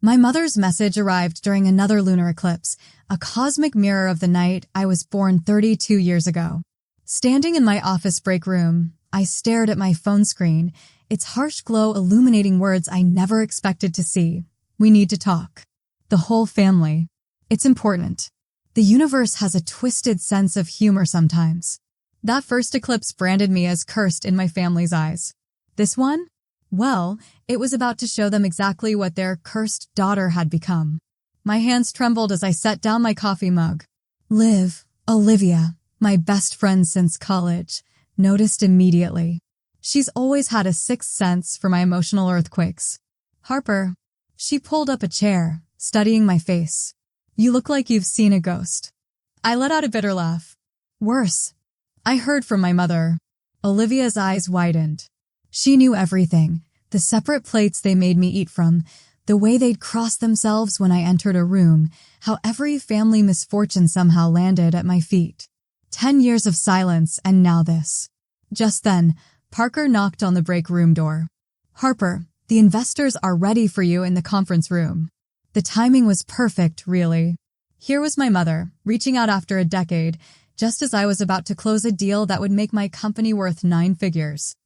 My mother's message arrived during another lunar eclipse, a cosmic mirror of the night I was born 32 years ago. Standing in my office break room, I stared at my phone screen, its harsh glow illuminating words I never expected to see. We need to talk. The whole family. It's important. The universe has a twisted sense of humor sometimes. That first eclipse branded me as cursed in my family's eyes. This one? Well, it was about to show them exactly what their cursed daughter had become. My hands trembled as I set down my coffee mug. Liv, Olivia, my best friend since college, noticed immediately. She's always had a sixth sense for my emotional earthquakes. Harper. She pulled up a chair, studying my face. You look like you've seen a ghost. I let out a bitter laugh. Worse. I heard from my mother. Olivia's eyes widened. She knew everything, the separate plates they made me eat from, the way they'd cross themselves when I entered a room, how every family misfortune somehow landed at my feet. 10 years of silence, and now this. Just then, Parker knocked on the break room door. Harper, the investors are ready for you in the conference room. The timing was perfect, really. Here was my mother, reaching out after a decade, just as I was about to close a deal that would make my company worth 9 figures.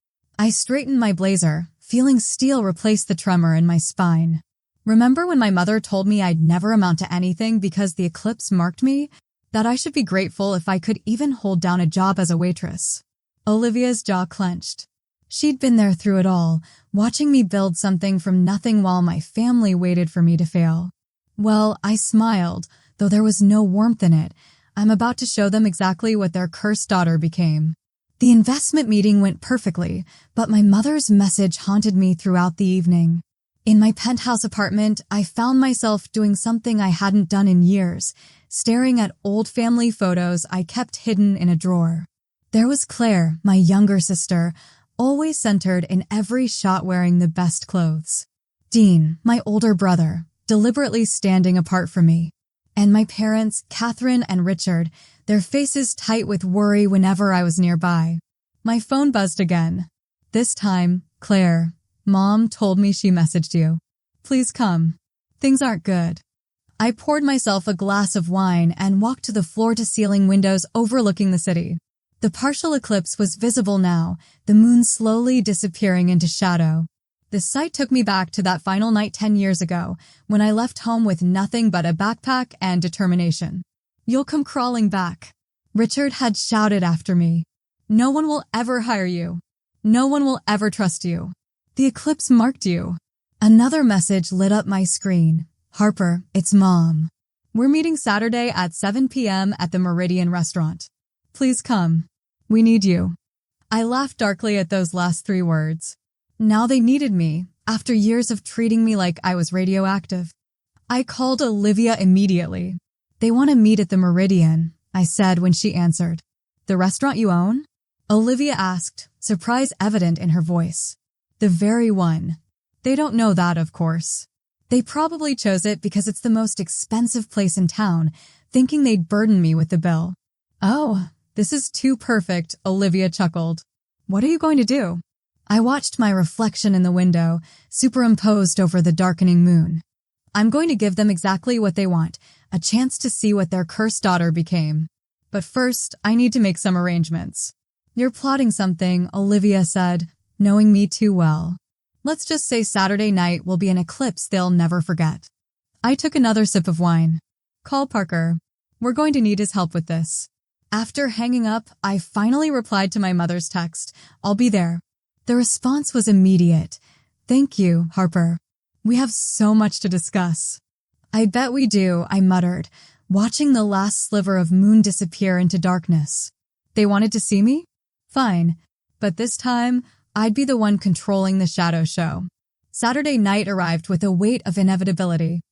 I straightened my blazer, feeling steel replace the tremor in my spine. Remember when my mother told me I'd never amount to anything because the eclipse marked me? That I should be grateful if I could even hold down a job as a waitress. Olivia's jaw clenched. She'd been there through it all, watching me build something from nothing while my family waited for me to fail. Well, I smiled, though there was no warmth in it. I'm about to show them exactly what their cursed daughter became. The investment meeting went perfectly, but my mother's message haunted me throughout the evening. In my penthouse apartment, I found myself doing something I hadn't done in years, staring at old family photos I kept hidden in a drawer. There was Claire, my younger sister, always centered in every shot wearing the best clothes. Dean, my older brother, deliberately standing apart from me. And my parents, Catherine and Richard, their faces tight with worry whenever I was nearby. My phone buzzed again. This time, Claire, Mom told me she messaged you. Please come. Things aren't good. I poured myself a glass of wine and walked to the floor-to-ceiling windows overlooking the city. The partial eclipse was visible now, the moon slowly disappearing into shadow. The sight took me back to that final night 10 years ago, when I left home with nothing but a backpack and determination. You'll come crawling back. Richard had shouted after me. No one will ever hire you. No one will ever trust you. The eclipse marked you. Another message lit up my screen. Harper, it's Mom. We're meeting Saturday at 7 p.m. at the Meridian restaurant. Please come. We need you. I laughed darkly at those last 3 words. Now they needed me, after years of treating me like I was radioactive. I called Olivia immediately. They want to meet at the Meridian, I said when she answered. The restaurant you own? Olivia asked, surprise evident in her voice. The very one. They don't know that, of course. They probably chose it because it's the most expensive place in town, thinking they'd burden me with the bill. Oh, this is too perfect, Olivia chuckled. What are you going to do? I watched my reflection in the window, superimposed over the darkening moon. I'm going to give them exactly what they want, a chance to see what their cursed daughter became. But first, I need to make some arrangements. You're plotting something, Olivia said, knowing me too well. Let's just say Saturday night will be an eclipse they'll never forget. I took another sip of wine. Call Parker. We're going to need his help with this. After hanging up, I finally replied to my mother's text. I'll be there. The response was immediate. Thank you, Harper. We have so much to discuss. I bet we do, I muttered, watching the last sliver of moon disappear into darkness. They wanted to see me? Fine. But this time, I'd be the one controlling the shadow show. Saturday night arrived with a weight of inevitability.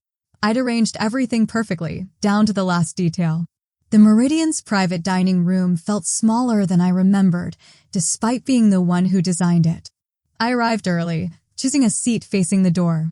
I'd arranged everything perfectly, down to the last detail. The Meridian's private dining room felt smaller than I remembered, despite being the one who designed it. I arrived early, choosing a seat facing the door.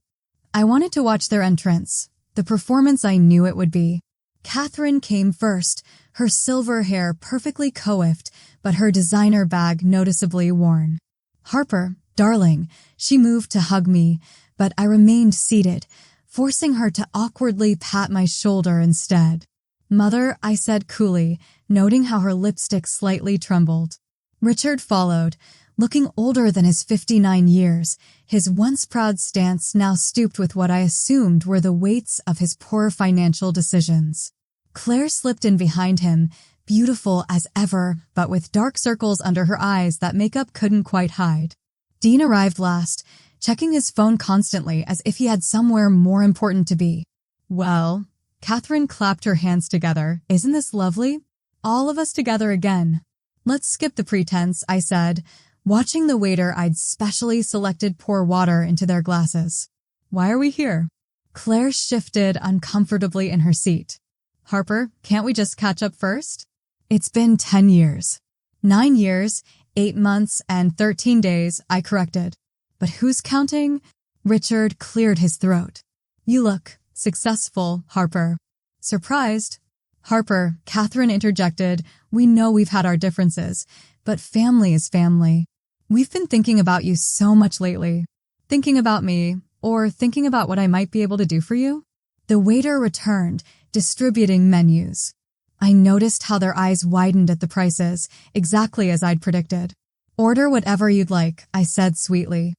I wanted to watch their entrance, the performance I knew it would be. Catherine came first, her silver hair perfectly coiffed, but her designer bag noticeably worn. Harper, darling, she moved to hug me, but I remained seated, forcing her to awkwardly pat my shoulder instead. "Mother," I said coolly, noting how her lipstick slightly trembled. Richard followed, looking older than his 59 years, his once proud stance now stooped with what I assumed were the weights of his poor financial decisions. Claire slipped in behind him, beautiful as ever, but with dark circles under her eyes that makeup couldn't quite hide. Dean arrived last, checking his phone constantly as if he had somewhere more important to be. "Well," Catherine clapped her hands together, "isn't this lovely? All of us together again." "Let's skip the pretense," I said, watching the waiter I'd specially selected pour water into their glasses. "Why are we here?" Claire shifted uncomfortably in her seat. "Harper, can't we just catch up first?" "It's been 10 years. 9 years, 8 months, and 13 days," I corrected. "But who's counting?" Richard cleared his throat. "You look successful, Harper." "Surprised?" "Harper," Catherine interjected, "we know we've had our differences, but family is family. We've been thinking about you so much lately." "Thinking about me, or thinking about what I might be able to do for you?" The waiter returned, distributing menus. I noticed how their eyes widened at the prices, exactly as I'd predicted. "Order whatever you'd like," I said sweetly.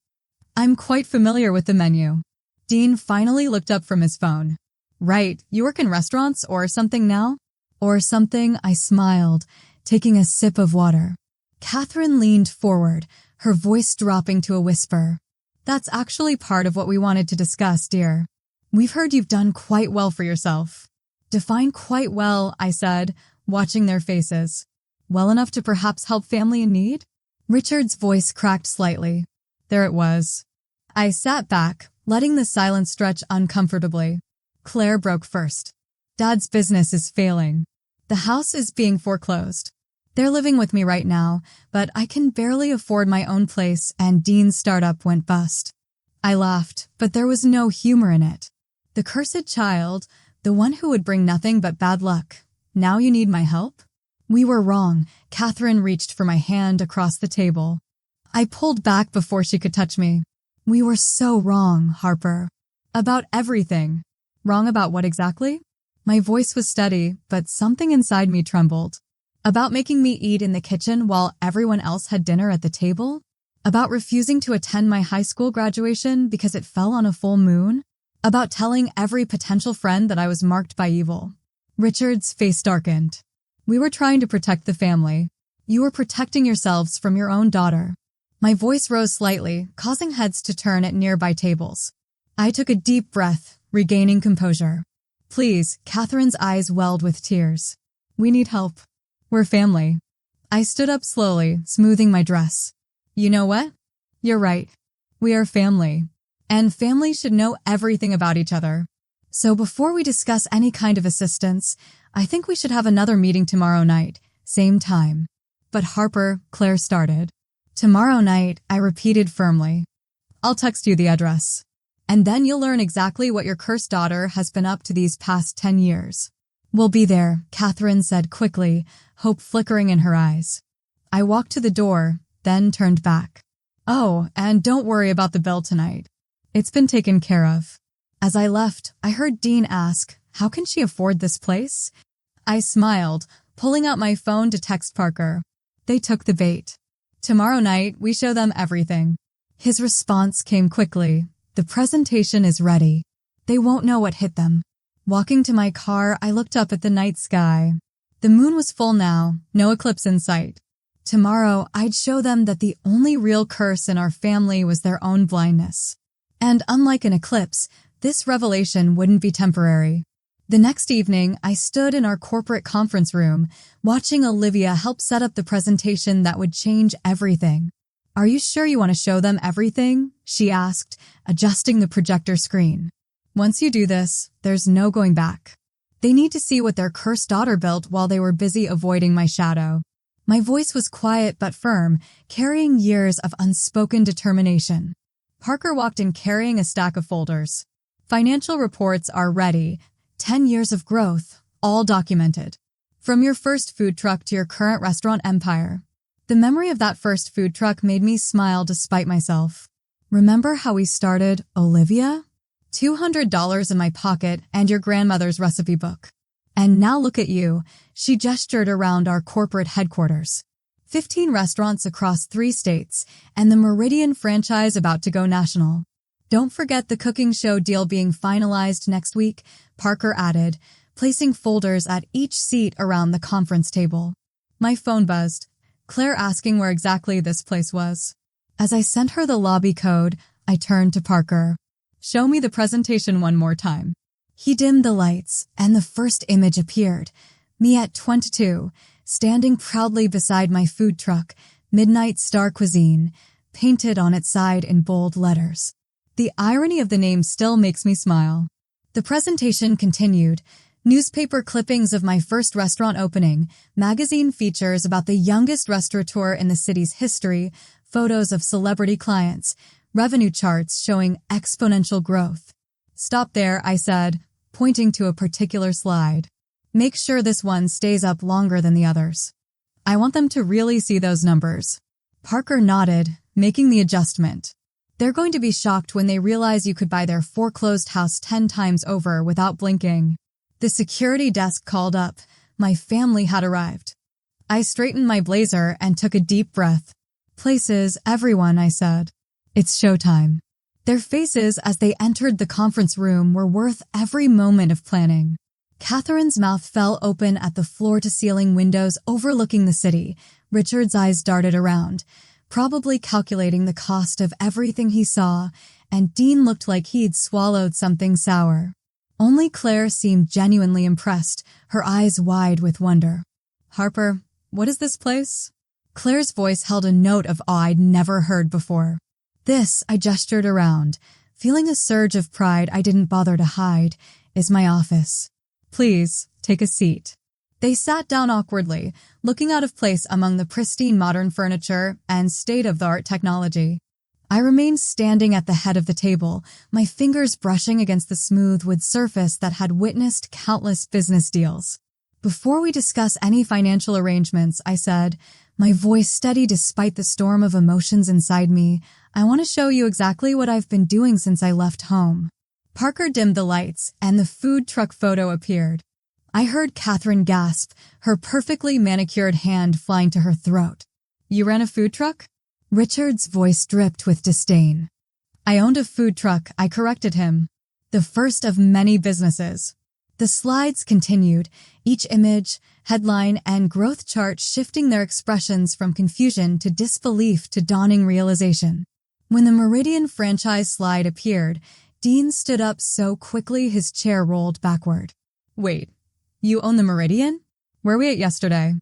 "I'm quite familiar with the menu." Dean finally looked up from his phone. "Right, you work in restaurants or something now?" "Or something," I smiled, taking a sip of water. Catherine leaned forward, her voice dropping to a whisper. "That's actually part of what we wanted to discuss, dear. We've heard you've done quite well for yourself." "Define quite well," I said, watching their faces. "Well enough to perhaps help family in need?" Richard's voice cracked slightly. There it was. I sat back, letting the silence stretch uncomfortably. Claire broke first. "Dad's business is failing. The house is being foreclosed. They're living with me right now, but I can barely afford my own place and Dean's startup went bust." I laughed, but there was no humor in it. "The cursed child, the one who would bring nothing but bad luck. Now you need my help?" We were wrong. Catherine reached for my hand across the table. I pulled back before she could touch me. "We were so wrong, Harper. About everything." "Wrong about what exactly?" My voice was steady, but something inside me trembled. "About making me eat in the kitchen while everyone else had dinner at the table? About refusing to attend my high school graduation because it fell on a full moon? About telling every potential friend that I was marked by evil?" Richard's face darkened. "We were trying to protect the family. You were protecting yourselves from your own daughter." My voice rose slightly, causing heads to turn at nearby tables. I took a deep breath, regaining composure. "Please," Catherine's eyes welled with tears. "We need help. We're family." I stood up slowly, smoothing my dress. "You know what? You're right. We are family. And family should know everything about each other. So before we discuss any kind of assistance, I think we should have another meeting tomorrow night, same time." "But Harper," Claire started. "Tomorrow night," I repeated firmly. "I'll text you the address. And then you'll learn exactly what your cursed daughter has been up to these past 10 years. "We'll be there," Catherine said quickly, hope flickering in her eyes. I walked to the door, then turned back. "Oh, and don't worry about the bill tonight. It's been taken care of." As I left, I heard Dean ask, "How can she afford this place?" I smiled, pulling out my phone to text Parker. They took the bait. "Tomorrow night, we show them everything." His response came quickly. "The presentation is ready. They won't know what hit them." Walking to my car, I looked up at the night sky. The moon was full now, no eclipse in sight. Tomorrow, I'd show them that the only real curse in our family was their own blindness. And unlike an eclipse, this revelation wouldn't be temporary. The next evening, I stood in our corporate conference room, watching Olivia help set up the presentation that would change everything. "Are you sure you want to show them everything?" she asked, adjusting the projector screen. "Once you do this, there's no going back. They need to see what their cursed daughter built while they were busy avoiding my shadow." My voice was quiet but firm, carrying years of unspoken determination. Parker walked in carrying a stack of folders. "Financial reports are ready. 10 years of growth, all documented. From your first food truck to your current restaurant empire." The memory of that first food truck made me smile despite myself. "Remember how we started, Olivia?" $200 in my pocket and your grandmother's recipe book. And now look at you, she gestured around our corporate headquarters. 15 restaurants across 3 states, and the Meridian franchise about to go national. Don't forget the cooking show deal being finalized next week, Parker added, placing folders at each seat around the conference table. My phone buzzed, Claire asking where exactly this place was. As I sent her the lobby code, I turned to Parker. Show me the presentation one more time. He dimmed the lights, and the first image appeared. Me at 22, standing proudly beside my food truck, Midnight Star Cuisine, painted on its side in bold letters. The irony of the name still makes me smile. The presentation continued. Newspaper clippings of my first restaurant opening, magazine features about the youngest restaurateur in the city's history, photos of celebrity clients, revenue charts showing exponential growth. Stop there, I said, pointing to a particular slide. Make sure this one stays up longer than the others. I want them to really see those numbers. Parker nodded, making the adjustment. They're going to be shocked when they realize you could buy their foreclosed house 10 times over without blinking. The security desk called up. My family had arrived. I straightened my blazer and took a deep breath. Places, everyone, I said. It's showtime. Their faces as they entered the conference room were worth every moment of planning. Catherine's mouth fell open at the floor-to-ceiling windows overlooking the city. Richard's eyes darted around, probably calculating the cost of everything he saw, and Dean looked like he'd swallowed something sour. Only Claire seemed genuinely impressed, her eyes wide with wonder. Harper, what is this place? Claire's voice held a note of awe I'd never heard before. This, I gestured around, feeling a surge of pride I didn't bother to hide, is my office. Please, take a seat. They sat down awkwardly, looking out of place among the pristine modern furniture and state-of-the-art technology. I remained standing at the head of the table, my fingers brushing against the smooth wood surface that had witnessed countless business deals. Before we discuss any financial arrangements, I said, my voice steady despite the storm of emotions inside me, I want to show you exactly what I've been doing since I left home. Parker dimmed the lights, and the food truck photo appeared. I heard Catherine gasp, her perfectly manicured hand flying to her throat. You ran a food truck? Richard's voice dripped with disdain. I owned a food truck, I corrected him. The first of many businesses. The slides continued, each image, headline, and growth chart shifting their expressions from confusion to disbelief to dawning realization. When the Meridian franchise slide appeared, Dean stood up so quickly his chair rolled backward. Wait, you own the Meridian? Where were we at yesterday?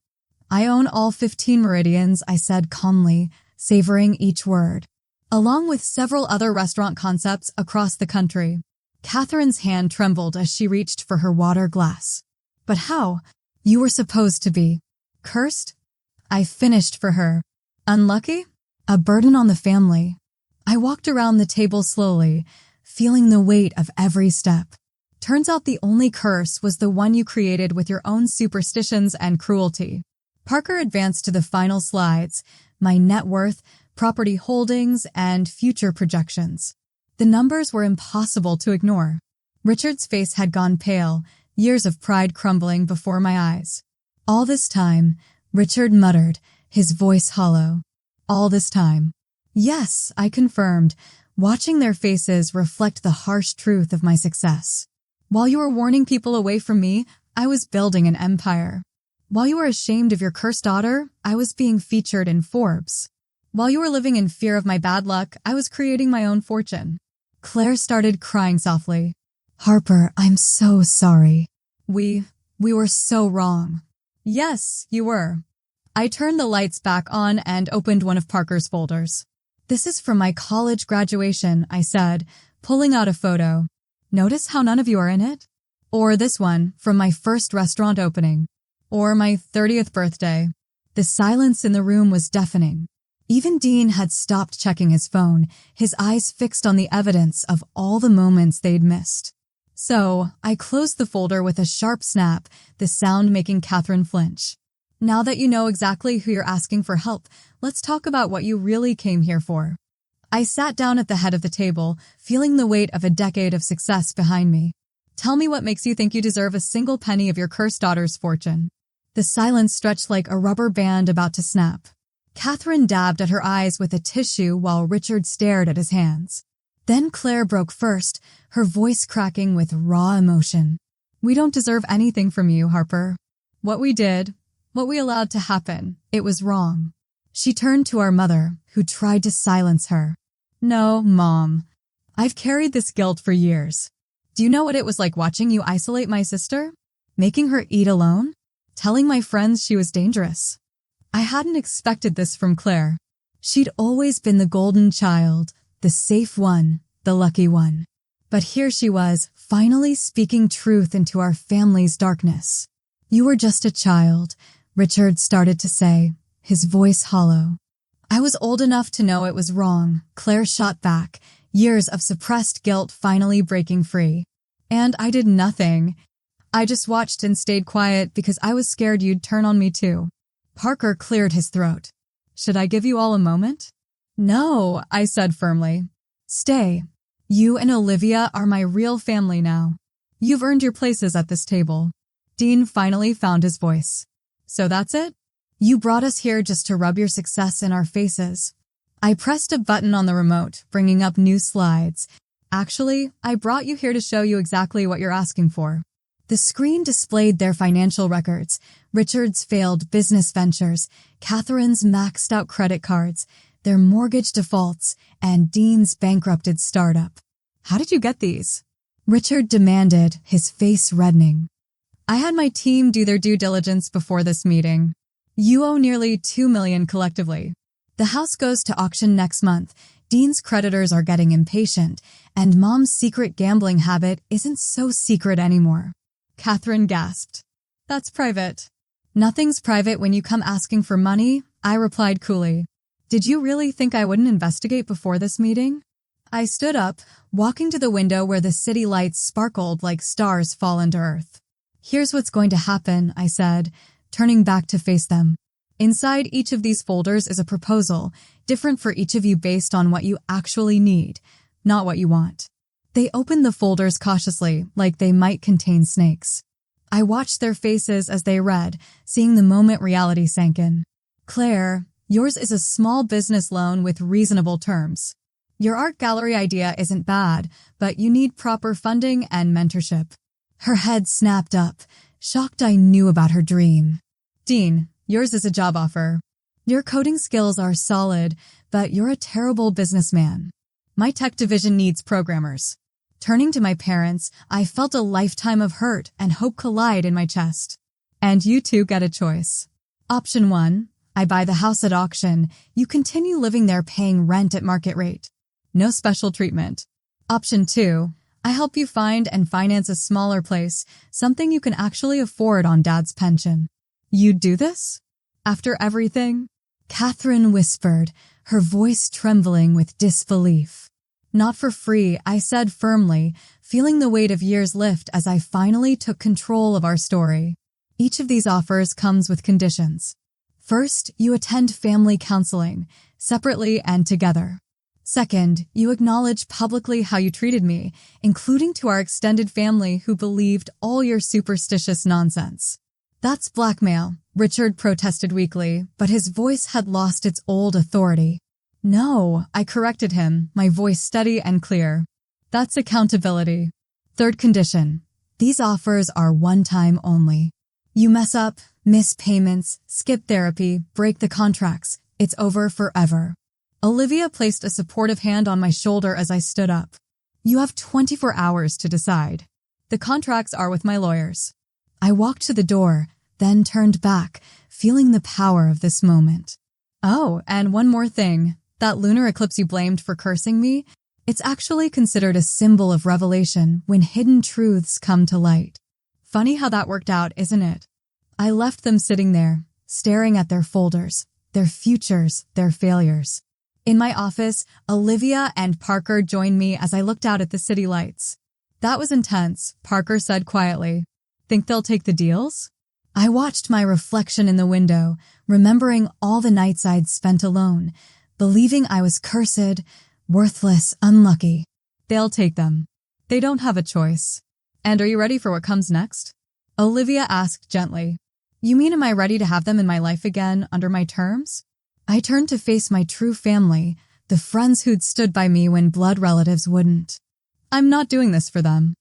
I own all 15 Meridians, I said calmly, savoring each word. Along with several other restaurant concepts across the country. Catherine's hand trembled as she reached for her water glass. But how? You were supposed to be. Cursed? I finished for her. Unlucky? A burden on the family. I walked around the table slowly, feeling the weight of every step. Turns out the only curse was the one you created with your own superstitions and cruelty. Parker advanced to the final slides, my net worth, property holdings, and future projections. The numbers were impossible to ignore. Richard's face had gone pale, years of pride crumbling before my eyes. All this time, Richard muttered, his voice hollow. All this time. Yes, I confirmed, watching their faces reflect the harsh truth of my success. While you were warning people away from me, I was building an empire. While you were ashamed of your cursed daughter, I was being featured in Forbes. While you were living in fear of my bad luck, I was creating my own fortune. Claire started crying softly. Harper, I'm so sorry. We were so wrong. Yes, you were. I turned the lights back on and opened one of Parker's folders. This is from my college graduation, I said, pulling out a photo. Notice how none of you are in it? Or this one, from my first restaurant opening. Or my 30th birthday. The silence in the room was deafening. Even Dean had stopped checking his phone, his eyes fixed on the evidence of all the moments they'd missed. So, I closed the folder with a sharp snap, the sound making Catherine flinch. Now that you know exactly who you're asking for help, let's talk about what you really came here for. I sat down at the head of the table, feeling the weight of a decade of success behind me. Tell me what makes you think you deserve a single penny of your cursed daughter's fortune. The silence stretched like a rubber band about to snap. Catherine dabbed at her eyes with a tissue while Richard stared at his hands. Then Claire broke first, her voice cracking with raw emotion. We don't deserve anything from you, Harper. What we did, what we allowed to happen, it was wrong. She turned to our mother, who tried to silence her. No, Mom. I've carried this guilt for years. Do you know what it was like watching you isolate my sister? Making her eat alone? Telling my friends she was dangerous? I hadn't expected this from Claire. She'd always been the golden child, the safe one, the lucky one. But here she was, finally speaking truth into our family's darkness. You were just a child, Richard started to say, his voice hollow. I was old enough to know it was wrong, Claire shot back, years of suppressed guilt finally breaking free. And I did nothing. I just watched and stayed quiet because I was scared you'd turn on me too. Parker cleared his throat. Should I give you all a moment? No, I said firmly. Stay. You and Olivia are my real family now. You've earned your places at this table. Dean finally found his voice. So that's it? You brought us here just to rub your success in our faces. I pressed a button on the remote, bringing up new slides. Actually, I brought you here to show you exactly what you're asking for. The screen displayed their financial records, Richard's failed business ventures, Catherine's maxed-out credit cards, their mortgage defaults, and Dean's bankrupted startup. How did you get these? Richard demanded, his face reddening. I had my team do their due diligence before this meeting. You owe nearly $2 million collectively. The house goes to auction next month. Dean's creditors are getting impatient, and Mom's secret gambling habit isn't so secret anymore. Catherine gasped. That's private. Nothing's private when you come asking for money, I replied coolly. Did you really think I wouldn't investigate before this meeting? I stood up, walking to the window where the city lights sparkled like stars fallen to earth. Here's what's going to happen, I said, turning back to face them. Inside each of these folders is a proposal, different for each of you based on what you actually need, not what you want. They opened the folders cautiously, like they might contain snakes. I watched their faces as they read, seeing the moment reality sank in. Claire, yours is a small business loan with reasonable terms. Your art gallery idea isn't bad, but you need proper funding and mentorship. Her head snapped up, shocked I knew about her dream. Dean, yours is a job offer. Your coding skills are solid, but you're a terrible businessman. My tech division needs programmers. Turning to my parents, I felt a lifetime of hurt and hope collide in my chest. And you two get a choice. Option 1, I buy the house at auction. You continue living there paying rent at market rate. No special treatment. Option 2, I help you find and finance a smaller place, something you can actually afford on Dad's pension. You'd do this? After everything? Catherine whispered, her voice trembling with disbelief. Not for free, I said firmly, feeling the weight of years lift as I finally took control of our story. Each of these offers comes with conditions. First, you attend family counseling, separately and together. Second, you acknowledge publicly how you treated me, including to our extended family who believed all your superstitious nonsense. That's blackmail, Richard protested weakly, but his voice had lost its old authority. No, I corrected him, my voice steady and clear. That's accountability. Third condition. These offers are one-time only. You mess up, miss payments, skip therapy, break the contracts. It's over forever. Olivia placed a supportive hand on my shoulder as I stood up. You have 24 hours to decide. The contracts are with my lawyers. I walked to the door, then turned back, feeling the power of this moment. Oh, and one more thing. That lunar eclipse you blamed for cursing me, it's actually considered a symbol of revelation when hidden truths come to light. Funny how that worked out, isn't it? I left them sitting there, staring at their folders, their futures, their failures. In my office, Olivia and Parker joined me as I looked out at the city lights. That was intense, Parker said quietly. Think they'll take the deals? I watched my reflection in the window, remembering all the nights I'd spent alone, believing I was cursed, Worthless, unlucky. They'll take them. They don't have a choice. And are you ready for what comes next? Olivia asked gently. You mean am I ready to have them in my life again under my terms? I turned to face my true family, the friends who'd stood by me when blood relatives wouldn't. I'm not doing this for them.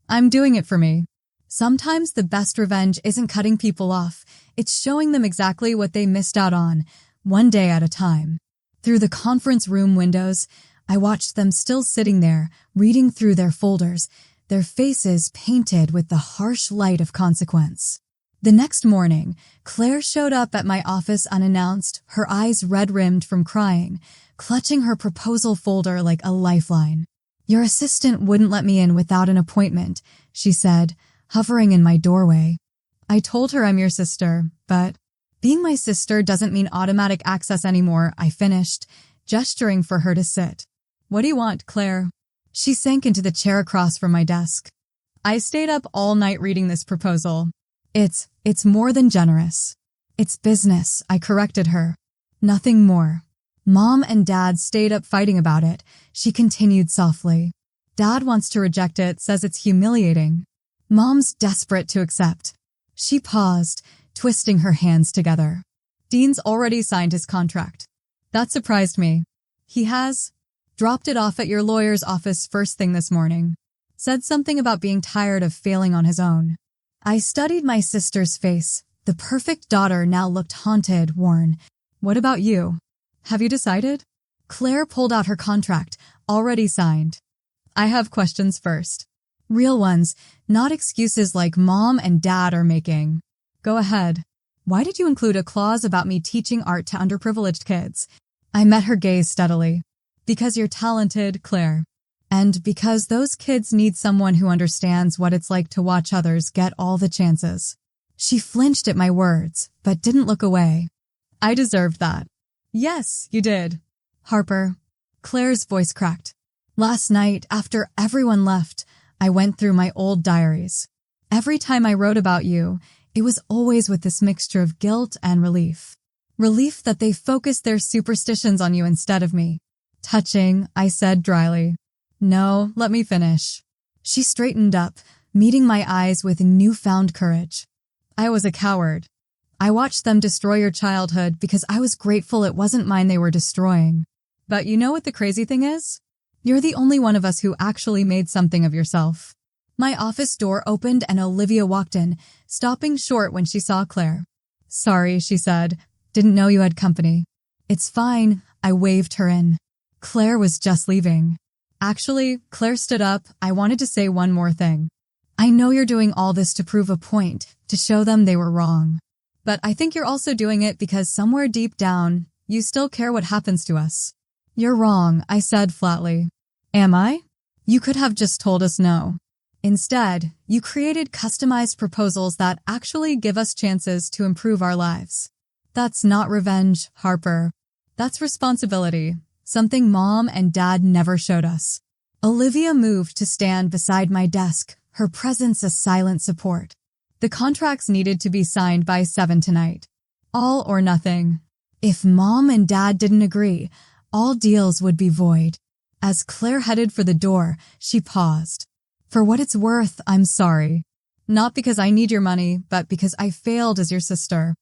I'm doing it for me. Sometimes the best revenge isn't cutting people off, it's showing them exactly what they missed out on, one day at a time. Through the conference room windows, I watched them still sitting there, reading through their folders, their faces painted with the harsh light of consequence. The next morning, Claire showed up at my office unannounced, her eyes red-rimmed from crying, clutching her proposal folder like a lifeline. Your assistant wouldn't let me in without an appointment, she said, hovering in my doorway. I told her I'm your sister, but being my sister doesn't mean automatic access anymore, I finished, gesturing for her to sit. What do you want, Claire? She sank into the chair across from my desk. I stayed up all night reading this proposal. It's more than generous. It's business, I corrected her. Nothing more. Mom and Dad stayed up fighting about it, she continued softly. Dad wants to reject it, says it's humiliating. Mom's desperate to accept. She paused, twisting her hands together. Dean's already signed his contract. That surprised me. He has? Dropped it off at your lawyer's office first thing this morning. Said something about being tired of failing on his own. I studied my sister's face. The perfect daughter now looked haunted, worn. What about you? Have you decided? Claire pulled out her contract, already signed. I have questions first. Real ones, not excuses like Mom and Dad are making. Go ahead. Why did you include a clause about me teaching art to underprivileged kids? I met her gaze steadily. Because you're talented, Claire. And because those kids need someone who understands what it's like to watch others get all the chances. She flinched at my words, but didn't look away. I deserved that. Yes, you did. Harper. Claire's voice cracked. Last night, after everyone left, I went through my old diaries. Every time I wrote about you, it was always with this mixture of guilt and relief. Relief that they focused their superstitions on you instead of me. Touching, I said dryly. No, let me finish. She straightened up, meeting my eyes with newfound courage. I was a coward. I watched them destroy your childhood because I was grateful it wasn't mine they were destroying. But you know what the crazy thing is? You're the only one of us who actually made something of yourself. My office door opened and Olivia walked in, stopping short when she saw Claire. Sorry, she said. Didn't know you had company. It's fine, I waved her in. Claire was just leaving. Actually, Claire stood up. I wanted to say one more thing. I know you're doing all this to prove a point, to show them they were wrong. But I think you're also doing it because somewhere deep down, you still care what happens to us. You're wrong, I said flatly. Am I? You could have just told us no. Instead, you created customized proposals that actually give us chances to improve our lives. That's not revenge, Harper. That's responsibility. Something Mom and Dad never showed us. Olivia moved to stand beside my desk, her presence a silent support. The contracts needed to be signed by 7 tonight. All or nothing. If Mom and Dad didn't agree, all deals would be void. As Claire headed for the door, she paused. For what it's worth, I'm sorry. Not because I need your money, but because I failed as your sister.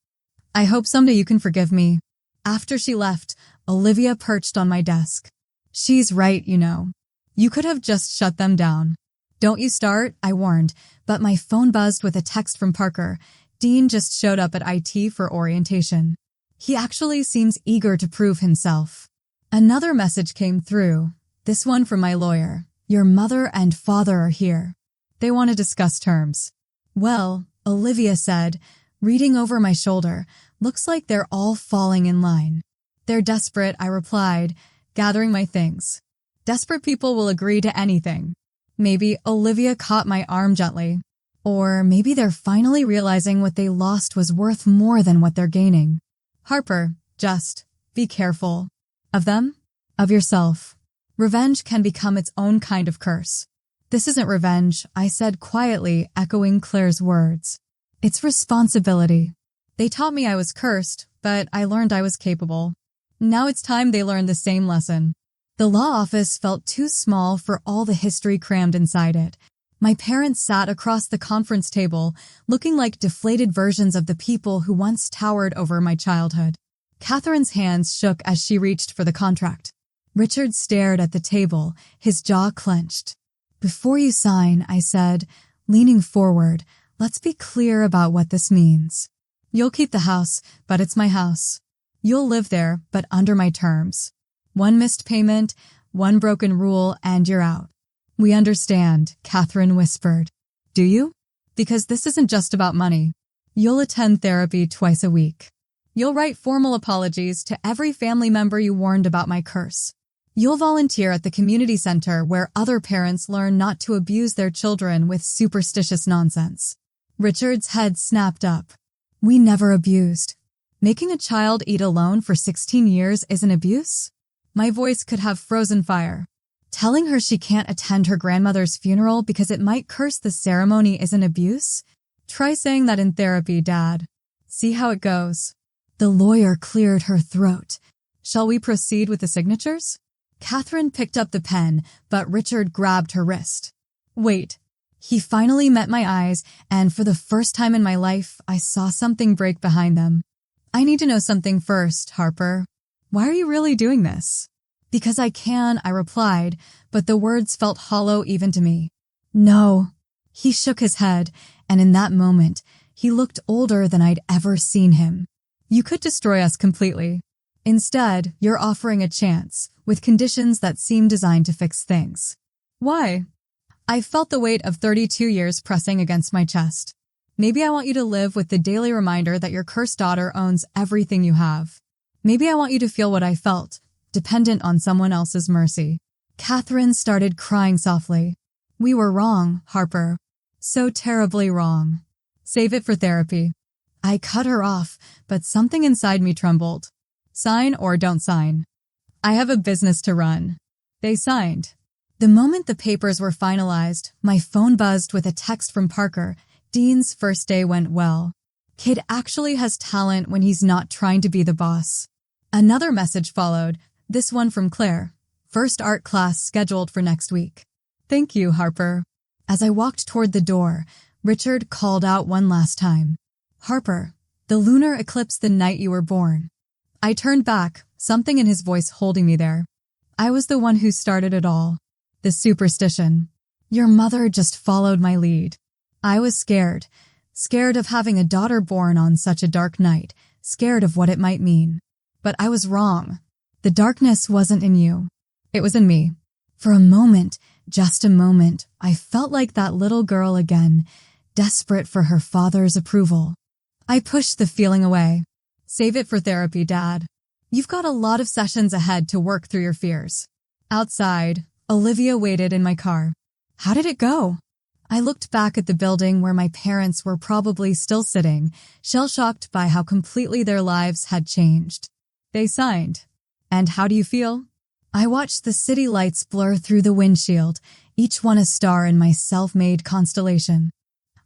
I hope someday you can forgive me. After she left, Olivia perched on my desk. She's right, you know. You could have just shut them down. Don't you start, I warned, but my phone buzzed with a text from Parker. Dean just showed up at IT for orientation. He actually seems eager to prove himself. Another message came through, this one from my lawyer. Your mother and father are here. They want to discuss terms. Well, Olivia said, reading over my shoulder, looks like they're all falling in line. They're desperate, I replied, gathering my things. Desperate people will agree to anything. Maybe Olivia caught my arm gently. Or maybe they're finally realizing what they lost was worth more than what they're gaining. Harper, just be careful. Of them? Of yourself. Revenge can become its own kind of curse. This isn't revenge, I said quietly, echoing Claire's words. It's responsibility. They taught me I was cursed, but I learned I was capable. Now it's time they learn the same lesson. The law office felt too small for all the history crammed inside it. My parents sat across the conference table, looking like deflated versions of the people who once towered over my childhood. Catherine's hands shook as she reached for the contract. Richard stared at the table, his jaw clenched. "Before you sign," I said, leaning forward, "let's be clear about what this means. You'll keep the house, but it's my house. You'll live there, but under my terms. One missed payment, one broken rule, and you're out." "We understand," Catherine whispered. "Do you? Because this isn't just about money. You'll attend therapy twice a week. You'll write formal apologies to every family member you warned about my curse. You'll volunteer at the community center where other parents learn not to abuse their children with superstitious nonsense." Richard's head snapped up. "We never abused. Making a child eat alone for 16 years is an abuse?" My voice could have frozen fire. "Telling her she can't attend her grandmother's funeral because it might curse the ceremony is an abuse? Try saying that in therapy, Dad. See how it goes." The lawyer cleared her throat. "Shall we proceed with the signatures?" Catherine picked up the pen, but Richard grabbed her wrist. "Wait." He finally met my eyes, and for the first time in my life, I saw something break behind them. "I need to know something first, Harper. Why are you really doing this?" "Because I can," I replied, but the words felt hollow even to me. "No." He shook his head, and in that moment, he looked older than I'd ever seen him. "You could destroy us completely. Instead, you're offering a chance, with conditions that seem designed to fix things." "Why?" I felt the weight of 32 years pressing against my chest. "Maybe I want you to live with the daily reminder that your cursed daughter owns everything you have. Maybe I want you to feel what I felt, dependent on someone else's mercy." Catherine started crying softly. "We were wrong, Harper. So terribly wrong. Save it for therapy." I cut her off, but something inside me trembled. "Sign or don't sign. I have a business to run." They signed. The moment the papers were finalized, my phone buzzed with a text from Parker. "Dean's first day went well. Kid actually has talent when he's not trying to be the boss." Another message followed, this one from Claire. "First art class scheduled for next week. Thank you, Harper." As I walked toward the door, Richard called out one last time. "Harper, the lunar eclipse the night you were born." I turned back, something in his voice holding me there. I was the one who started it all. The superstition. Your mother just followed my lead. I was scared. Scared of having a daughter born on such a dark night. Scared of what it might mean. But I was wrong. The darkness wasn't in you. It was in me. For a moment, just a moment, I felt like that little girl again, desperate for her father's approval. I pushed the feeling away. "Save it for therapy, Dad. You've got a lot of sessions ahead to work through your fears." Outside, Olivia waited in my car. "How did it go?" I looked back at the building where my parents were probably still sitting, shell-shocked by how completely their lives had changed. "They signed. And how do you feel?" I watched the city lights blur through the windshield, each one a star in my self-made constellation.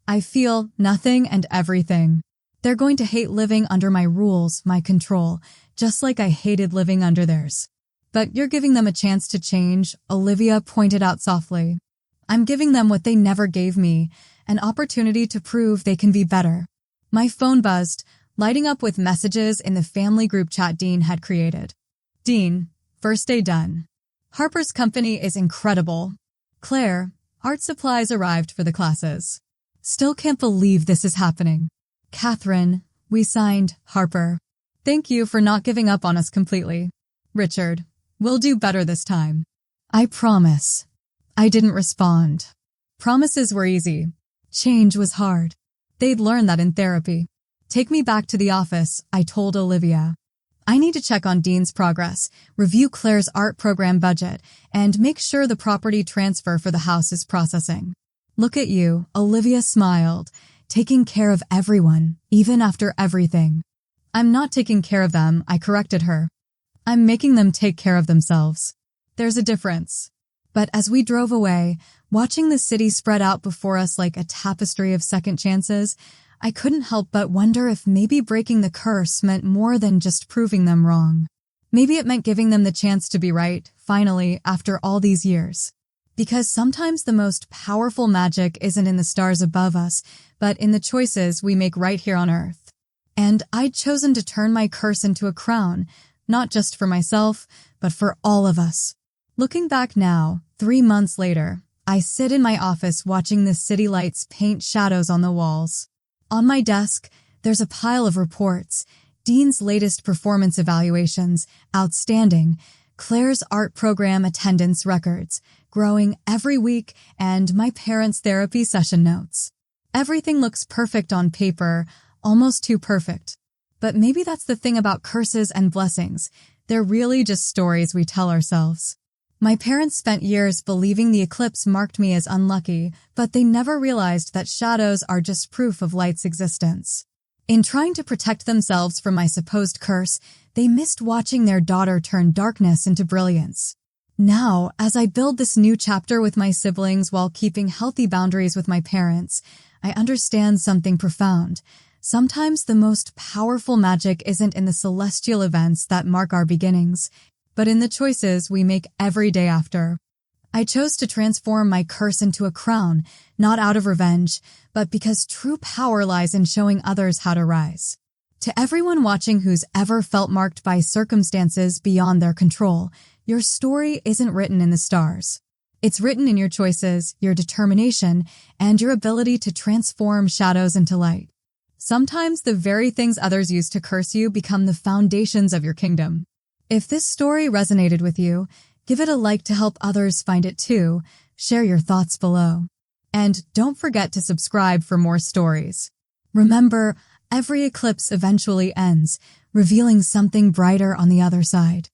"I feel nothing and everything. They're going to hate living under my rules, my control, just like I hated living under theirs." "But you're giving them a chance to change," Olivia pointed out softly. "I'm giving them what they never gave me, an opportunity to prove they can be better." My phone buzzed, lighting up with messages in the family group chat Dean had created. "Dean, first day done. Harper's company is incredible. Claire, art supplies arrived for the classes. Still can't believe this is happening. Catherine, we signed. Harper. Thank you for not giving up on us completely. Richard, we'll do better this time. I promise." I didn't respond. Promises were easy. Change was hard. They'd learned that in therapy. "Take me back to the office," I told Olivia. "I need to check on Dean's progress, review Claire's art program budget, and make sure the property transfer for the house is processing." "Look at you," Olivia smiled, "taking care of everyone, even after everything." "I'm not taking care of them," I corrected her. "I'm making them take care of themselves. There's a difference." But as we drove away, watching the city spread out before us like a tapestry of second chances, I couldn't help but wonder if maybe breaking the curse meant more than just proving them wrong. Maybe it meant giving them the chance to be right, finally, after all these years. Because sometimes the most powerful magic isn't in the stars above us, but in the choices we make right here on Earth. And I'd chosen to turn my curse into a crown, not just for myself, but for all of us. Looking back now, 3 months later, I sit in my office watching the city lights paint shadows on the walls. On my desk, there's a pile of reports, Dean's latest performance evaluations, outstanding, Claire's art program attendance records, growing every week, and my parents' therapy session notes. Everything looks perfect on paper, almost too perfect. But maybe that's the thing about curses and blessings. They're really just stories we tell ourselves. My parents spent years believing the eclipse marked me as unlucky, but they never realized that shadows are just proof of light's existence. In trying to protect themselves from my supposed curse, they missed watching their daughter turn darkness into brilliance. Now, as I build this new chapter with my siblings while keeping healthy boundaries with my parents, I understand something profound. Sometimes the most powerful magic isn't in the celestial events that mark our beginnings, but in the choices we make every day after. I chose to transform my curse into a crown, not out of revenge, but because true power lies in showing others how to rise. To everyone watching who's ever felt marked by circumstances beyond their control, your story isn't written in the stars. It's written in your choices, your determination, and your ability to transform shadows into light. Sometimes the very things others use to curse you become the foundations of your kingdom. If this story resonated with you, give it a like to help others find it too. Share your thoughts below. And don't forget to subscribe for more stories. Remember, every eclipse eventually ends, revealing something brighter on the other side.